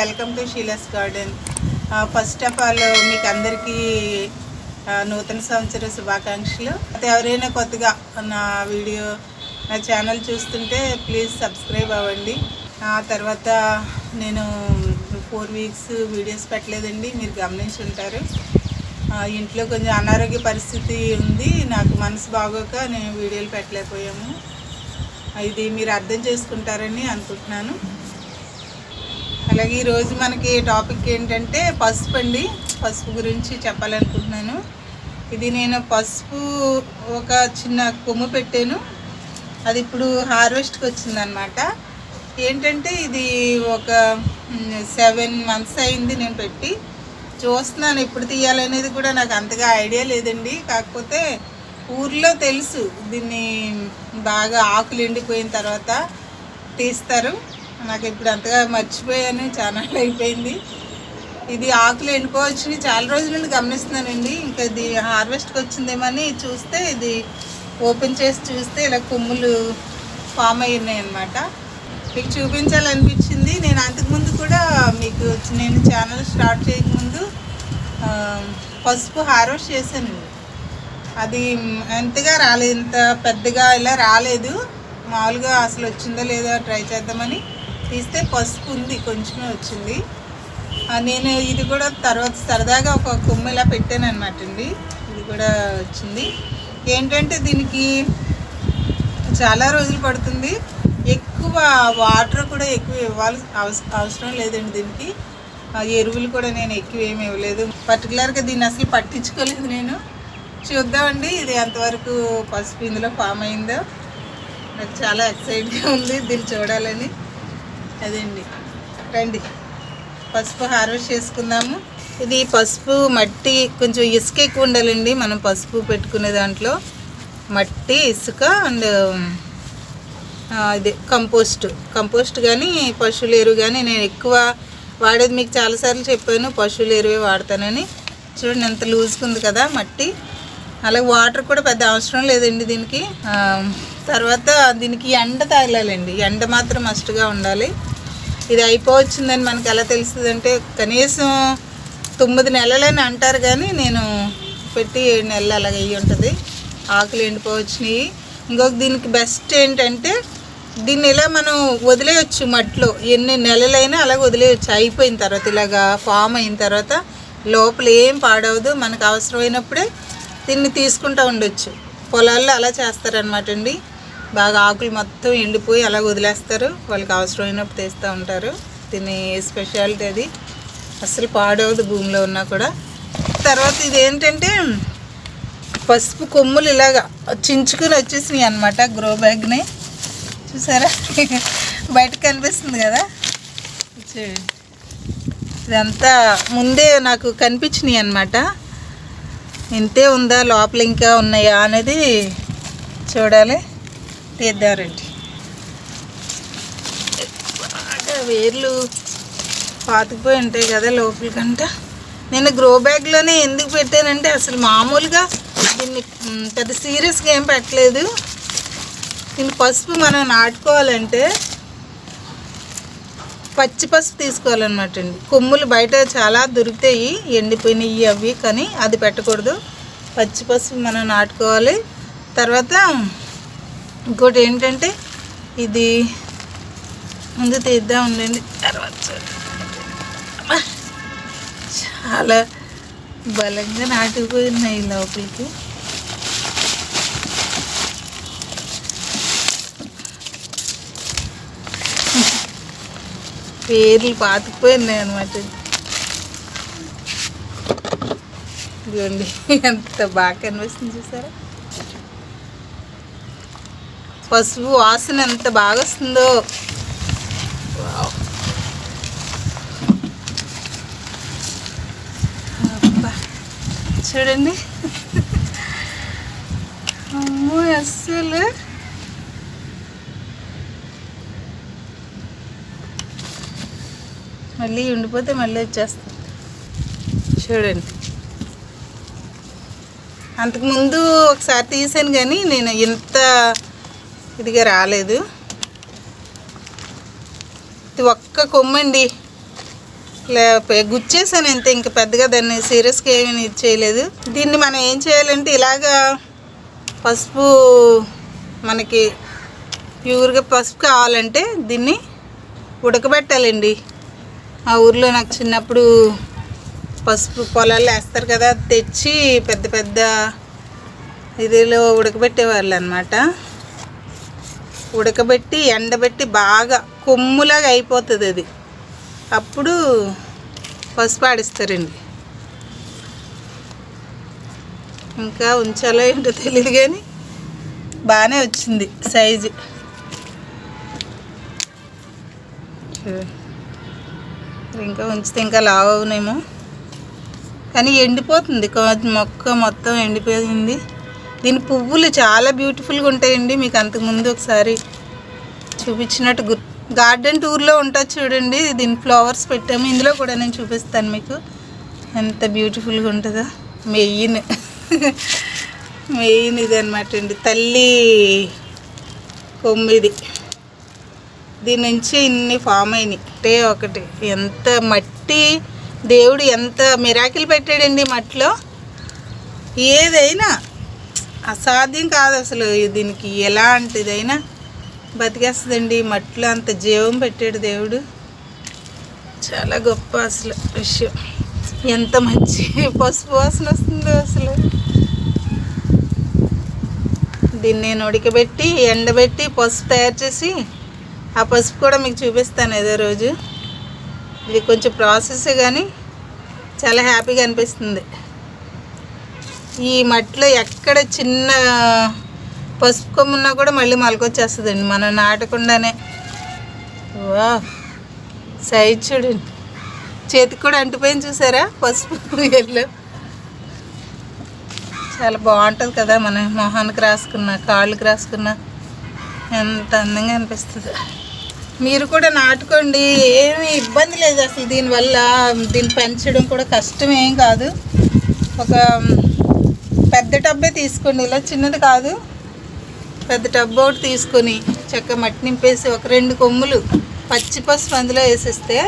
Welcome to Sheela's garden. First of all మీకు అందరికీ నూతన సంవత్సర శుభాకాంక్షలు. ఎవరైనా కొత్తగా నా ఛానల్ చూస్తుంటే ప్లీజ్ సబ్స్క్రైబ్ అవ్వండి. తర్వాత నేను 4 వీక్స్ వీడియోస్ పెట్టలేదండి, మీరు గమనించి ఉంటారు. ఇంట్లో కొంచెం అనారోగ్య పరిస్థితి ఉంది, నాకు మనసు బాగోక నేను వీడియోలు పెట్టలేకపోయాము. ఇది మీరు అర్థం చేసుకుంటారని అనుకుంటున్నాను. అలాగే ఈరోజు మనకి టాపిక్ ఏంటంటే పసుపు అండి. పసుపు గురించి చెప్పాలనుకుంటున్నాను. ఇది నేను పసుపు ఒక చిన్న కొమ్ము పెట్టాను, అది ఇప్పుడు హార్వెస్ట్కి వచ్చిందనమాట. ఏంటంటే ఇది ఒక 7 months అయింది నేను పెట్టి చూస్తున్నాను. ఎప్పుడు తీయాలనేది కూడా నాకు అంతగా ఐడియా లేదండి. కాకపోతే ఊర్లో తెలుసు దీన్ని బాగా ఆకులు ఎండిపోయిన తర్వాత తీస్తారు. నాకు ఇప్పుడు అంతగా మర్చిపోయాను, చాలా అయిపోయింది. ఇది ఆకులు ఎండిపోవచ్చుని చాలా రోజుల నుండి గమనిస్తున్నానండి. ఇంకా ఇది హార్వెస్ట్కి వచ్చిందేమని చూస్తే ఇది ఓపెన్ చేసి చూస్తే ఇలా కొమ్ములు ఫామ్ అయి ఉన్నాయి అన్నమాట. మీకు చూపించాలనిపించింది. నేను అంతకుముందు కూడా మీకు నేను ఛానల్ స్టార్ట్ చేయకముందు పసుపు హార్వెస్ట్ చేశానండి. అది ఎంతగా రాలేదు, ఇంత పెద్దగా ఇలా రాలేదు. మామూలుగా అసలు వచ్చిందో లేదో ట్రై చేద్దామని తీస్తే పసుపు ఉంది, కొంచెమే వచ్చింది. నేను ఇది కూడా తర్వాత సరదాగా ఒక కొమ్ము ఇలా పెట్టాను అనమాట అండి. ఇది కూడా వచ్చింది. ఏంటంటే దీనికి చాలా రోజులు పడుతుంది, ఎక్కువ వాటర్ కూడా ఎక్కువ అవసరం లేదండి. దీనికి ఎరువులు కూడా నేను ఎక్కువ ఏమి ఇవ్వలేదు. పర్టికులర్గా దీన్ని అసలు పట్టించుకోలేదు నేను. చూద్దామండి ఇది ఎంతవరకు పసుపు ఇందులో ఫామ్ అయిందో. నాకు చాలా ఎక్సైట్గా ఉంది దీన్ని చూడాలని. అదండి, రండి పసుపు హార్వెస్ట్ చేసుకుందాము. ఇది పసుపు మట్టి కొంచెం ఇసుక ఎక్కువ ఉండాలండి. మనం పసుపు పెట్టుకునే దాంట్లో మట్టి, ఇసుక అండ్ ఇది కంపోస్ట్ కానీ పశువుల ఎరువు కానీ నేను ఎక్కువ వాడేది మీకు చాలాసార్లు చెప్పాను, పశువుల ఎరువే వాడతానని. చూడండి ఎంత లూజ్గా ఉంది కదా మట్టి. అలాగే వాటర్ కూడా పెద్ద అవసరం లేదండి దీనికి. తర్వాత దీనికి ఎండ తగలాలండి, ఎండ మాత్రం మస్ట్గా ఉండాలి. ఇది అయిపోవచ్చిందని మనకు ఎలా తెలుస్తుంది అంటే కనీసం 9 నెలలని అంటారు, కానీ నేను పెట్టి 7 నెలలు అలాగ అయ్యి ఉంటుంది. ఆకులు ఎండిపోవచ్చినాయి. ఇంకొక దీనికి బెస్ట్ ఏంటంటే దీన్ని ఇలా మనం వదిలేయచ్చు మట్టిలో, ఎన్ని నెలలైనా అలాగ వదిలేయచ్చు. అయిపోయిన తర్వాత ఇలాగా ఫామ్ అయిన తర్వాత లోపల ఏం పాడవదు. మనకు అవసరమైనప్పుడే దీన్ని తీసుకుంటూ ఉండొచ్చు. పొలాల్లో అలా చేస్తారనమాట అండి. బాగా ఆకులు మొత్తం ఎండిపోయి అలా వదిలేస్తారు, వాళ్ళకి అవసరమైనప్పుడు తీస్తూ ఉంటారు. దీని స్పెషాలిటీ అది, అసలు పాడవదు భూమిలో ఉన్నా కూడా. తర్వాత ఇది ఏంటంటే పసుపు కొమ్ములు ఇలాగా చించుకుని వచ్చేసినాయి అనమాట. గ్రో బ్యాగ్ని చూసారా, బయటకు కనిపిస్తుంది కదా. చూడండి, ఇదంతా ముందే నాకు కనిపించినాయి అనమాట. ఇంతే ఉందా, లోపల ఇంకా ఉన్నాయా అనేది చూడాలి. తీద్దారండి. బాగా వేర్లు పాతుకుపోయి ఉంటాయి కదా లోపలికంట. నేను గ్రో బ్యాగ్లోనే ఎందుకు పెట్టానంటే అసలు మామూలుగా దీన్ని పెద్ద సీరియస్గా ఏం పెట్టలేదు. దీన్ని పసుపు మనం నాటుకోవాలంటే పచ్చి పసుపు తీసుకోవాలన్నమాట అండి. కొమ్ములు బయట చాలా దొరుకుతాయి ఎండిపోయినవి అవి, కానీ అది పెట్టకూడదు. పచ్చి పసుపు మనం నాటుకోవాలి. తర్వాత ఇంకోటి ఏంటంటే ఇది ముందు తీద్దాం ఉండండి. తర్వాత చాలా బలంగా నాటుకుపోయినాయి లోపలికి. పేర్లు పాతుకుపోయినాయి అనమాట. ఇదిగోండి ఎంత బాగా కనిపిస్తుంది చూసారా. పసుపు వాసన ఎంత బాగా వస్తుందో. చూడండి, అమ్మో అస్సలు మళ్ళీ ఉండిపోతే మళ్ళీ వచ్చేస్తాం. చూడండి, అంతకుముందు ఒకసారి తీసాను కానీ నేను ఇంత ఇదిగా రాలేదు. ఇది ఒక్క కొమ్మండి, గుచ్చేసాను అంతే, ఇంకా పెద్దగా దాన్ని సీరియస్గా ఏమీ ఇది చేయలేదు. దీన్ని మనం ఏం చేయాలంటే ఇలాగా పసుపు, మనకి ప్యూర్గా పసుపు కావాలంటే దీన్ని ఉడకబెట్టాలండి. ఆ ఊర్లో నాకు చిన్నప్పుడు పసుపు పొలాల్లో వేస్తారు కదా, తెచ్చి పెద్ద పెద్ద ఇదిలో ఉడకబెట్టేవాళ్ళు అనమాట. ఉడకబెట్టి ఎండబెట్టి బాగా కొమ్ములాగా అయిపోతుంది అది, అప్పుడు పసుపు ఆడిస్తారండి. ఇంకా ఉంచాలో ఏంటో తెలియదు కానీ బాగానే వచ్చింది సైజు. ఇంకా ఉంచితే ఇంకా లావు అవునేమో, కానీ ఎండిపోతుంది మొక్క మొత్తం ఎండిపోయింది. దీని పువ్వులు చాలా బ్యూటిఫుల్గా ఉంటాయండి. మీకు అంతకుముందు ఒకసారి చూపించినట్టు గార్డెన్ టూర్లో ఉంటుంది చూడండి, దీని ఫ్లవర్స్ పెట్టాము. ఇందులో కూడా నేను చూపిస్తాను మీకు ఎంత బ్యూటిఫుల్గా ఉంటుందో. మెయిన్ ఇది అనమాట అండి, తల్లి కొమ్మిది. దీని నుంచి ఇన్ని ఫామ్ అయినాయి. ఒకటి ఎంత మట్టి, దేవుడు ఎంత మిరాకిల్ పెట్టాడండి మట్టిలో. ఏదైనా అసాధ్యం కాదు అసలు, దీనికి ఎలాంటిదైనా బతికేస్తుందండి. మట్టిలో అంత జీవం పెట్టాడు దేవుడు, చాలా గొప్ప అసలు విషయం. ఎంత మంచి పసుపు వాసన వస్తుందో అసలు. దీన్ని నేను ఉడకబెట్టి ఎండబెట్టి పసుపు తయారు చేసి, ఆ పసుపు కూడా మీకు చూపిస్తాను ఏదో రోజు. ఇది కొంచెం ప్రాసెస్ కానీ చాలా హ్యాపీగా అనిపిస్తుంది. ఈ మట్టిలో ఎక్కడ చిన్న పసుపు కొమ్మున్నా కూడా మళ్ళీ మొలకొచ్చేస్తుందండి, మనం నాటకుండానే. వా సైజ్ చూడండి, చేతికి కూడా అంటిపోయింది చూసారా పసుపు ఎల్లో. చాలా బాగుంటుంది కదా, మన మొహానికి రాసుకున్న, కాళ్ళకి రాసుకున్న ఎంత అందంగా అనిపిస్తుంది. మీరు కూడా నాటుకోండి, ఏమీ ఇబ్బంది లేదు అసలు. దీనివల్ల దీన్ని పెంచడం కూడా కష్టం ఏం కాదు. ఒక పెద్ద టబ్బే తీసుకోండి, ఇలా చిన్నది కాదు, పెద్ద టబ్ ఒకటి తీసుకొని చక్కగా మట్టి నింపేసి ఒక 2 కొమ్ములు పచ్చి పసుపు అందులో వేసేస్తే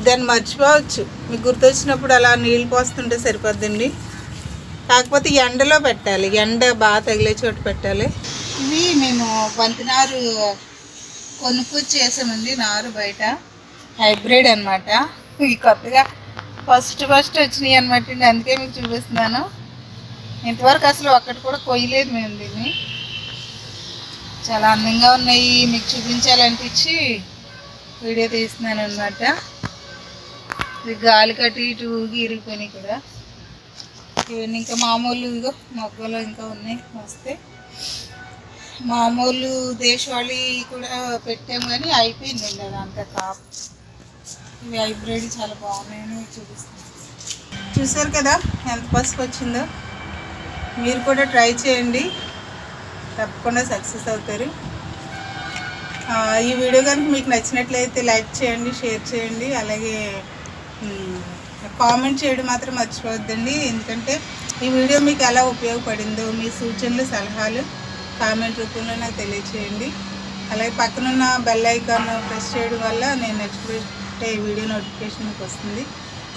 దాన్ని మర్చిపోవచ్చు. మీకు గుర్తొచ్చినప్పుడు అలా నీళ్ళు పోస్తుంటే సరిపోద్దండి. కాకపోతే ఎండలో పెట్టాలి, ఎండ బాగా తగిలే చోటు పెట్టాలి. ఇవి మేము బంతి నారు కొనుక్కొచ్చి చేసామండి, నారు బయట హైబ్రిడ్ అనమాట. ఇవి కొత్తగా ఫస్ట్ వచ్చినాయి అనమాట అండి, అందుకే మీకు చూపిస్తున్నాను. ఇంతవరకు అసలు ఒక్కటి కూడా కొయ్యలేదు మేము దీన్ని. చాలా అందంగా ఉన్నాయి, మీకు చూపించాలనిపించి వీడియో తీస్తున్నాను అనమాట. ఇది గాలి కట్టి ఇటు ఊగి ఇరిగిపోయినాయి కూడా. ఇవన్నీ ఇంకా మామూలు ఇదిగో మొగ్గలు ఇంకా ఉన్నాయి వస్తే. మామూలు దేశవాళీ కూడా పెట్టాము కానీ అయిపోయిందండి అదంతా కాపు. ఇవి హైబ్రిడ్ చాలా బాగున్నాయని చూపిస్తాను. చూసారు కదా ఎంత పసుపు వచ్చిందో. మీరు కూడా ట్రై చేయండి, తప్పకుండా సక్సెస్ అవుతారు. ఈ వీడియో కనుక మీకు నచ్చినట్లయితే లైక్ చేయండి, షేర్ చేయండి, అలాగే కామెంట్ చేయడం మాత్రం మర్చిపోవద్దండి. ఎందుకంటే ఈ వీడియో మీకు ఎలా ఉపయోగపడిందో మీ సూచనలు సలహాలు కామెంట్ రూపంలో నాకు తెలియచేయండి. అలాగే పక్కనున్న బెల్ ఐకాన్ ప్రెస్ చేయడం వల్ల నేను నెక్స్ట్ పెట్టే వీడియో నోటిఫికేషన్ మీకు వస్తుంది.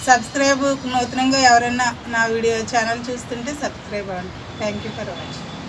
సబ్స్క్రైబ్ నూతనంగా ఎవరైనా నా వీడియో ఛానల్ చూస్తుంటే సబ్స్క్రైబ్ అవ్వండి. Thank you for watching.